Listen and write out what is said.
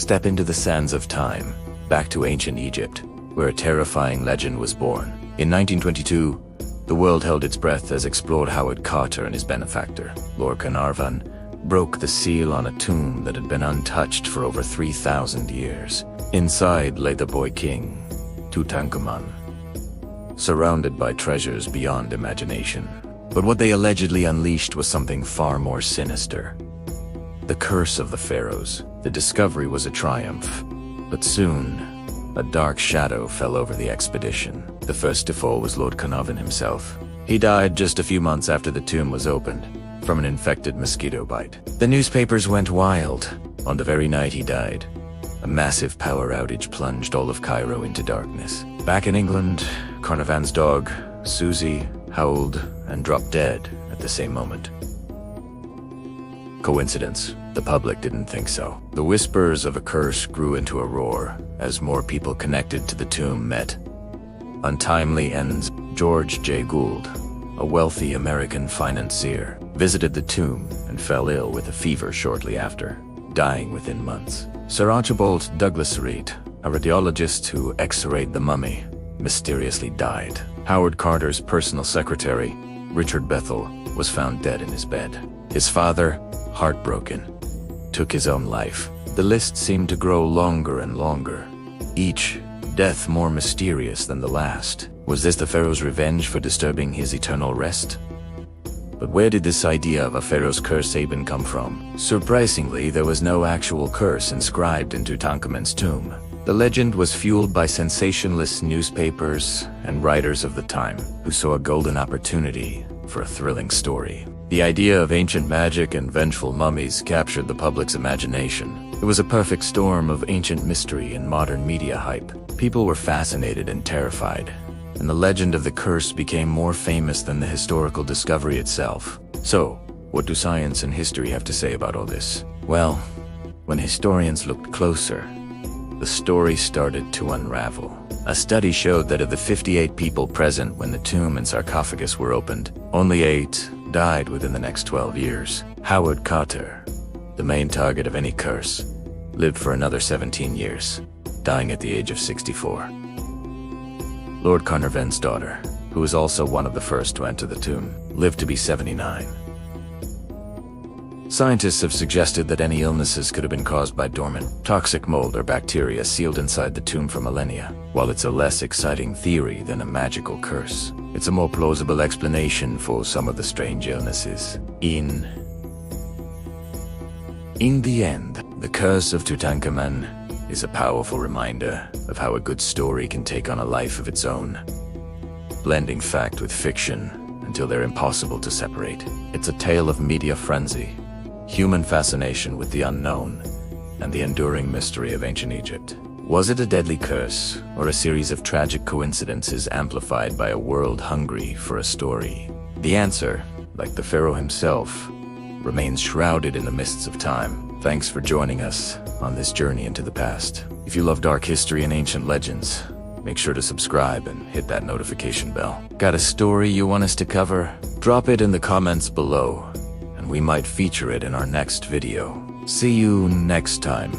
Step into the sands of time, back to ancient Egypt, where a terrifying legend was born. In 1922, the world held its breath as explorer Howard Carter and his benefactor, Lord Carnarvon, broke the seal on a tomb that had been untouched for over 3,000 years. Inside lay the boy king, Tutankhamun, surrounded by treasures beyond imagination. But what they allegedly unleashed was something far more sinister. The curse of the pharaohs. The discovery was a triumph, but soon, a dark shadow fell over the expedition. The first to fall was Lord Carnarvon himself. He died just a few months after the tomb was opened, from an infected mosquito bite. The newspapers went wild. On the very night he died, a massive power outage plunged all of Cairo into darkness. Back in England, Carnarvon's dog, Susie, howled and dropped dead at the same moment. Coincidence? The public didn't think so. The whispers of a curse grew into a roar as more people connected to the tomb met. Untimely ends. George J. Gould, a wealthy American financier, visited the tomb and fell ill with a fever shortly after, dying within months. Sir Archibald Douglas Reed, a radiologist who x-rayed the mummy, mysteriously died. Howard Carter's personal secretary, Richard Bethel, was found dead in his bed. His father, heartbroken, took his own life. The list seemed to grow longer and longer, each death more mysterious than the last. Was this the pharaoh's revenge for disturbing his eternal rest? But where did this idea of a pharaoh's curse even come from? Surprisingly, there was no actual curse inscribed in Tutankhamun's tomb. The legend was fueled by sensationalist newspapers and writers of the time, who saw a golden opportunity for a thrilling story. The idea of ancient magic and vengeful mummies captured the public's imagination. It was a perfect storm of ancient mystery and modern media hype. People were fascinated and terrified, and the legend of the curse became more famous than the historical discovery itself. So, what do science and history have to say about all this? Well, when historians looked closer, the story started to unravel. A study showed that of the 58 people present when the tomb and sarcophagus were opened, only 8 died within the next 12 years. Howard Carter, the main target of any curse, lived for another 17 years, dying at the age of 64. Lord Carnarvon's daughter, who was also one of the first to enter the tomb, lived to be 79. Scientists have suggested that any illnesses could have been caused by dormant, toxic mold or bacteria sealed inside the tomb for millennia. While it's a less exciting theory than a magical curse, it's a more plausible explanation for some of the strange illnesses. In the end, the Curse of Tutankhamun is a powerful reminder of how a good story can take on a life of its own, blending fact with fiction until they're impossible to separate. It's a tale of media frenzy, human fascination with the unknown, and the enduring mystery of ancient Egypt. Was it a deadly curse, or a series of tragic coincidences amplified by a world hungry for a story? The answer, like the pharaoh himself, remains shrouded in the mists of time. Thanks for joining us on this journey into the past. If you love dark history and ancient legends, make sure to subscribe and hit that notification bell. Got a story you want us to cover? Drop it in the comments below, and we might feature it in our next video. See you next time.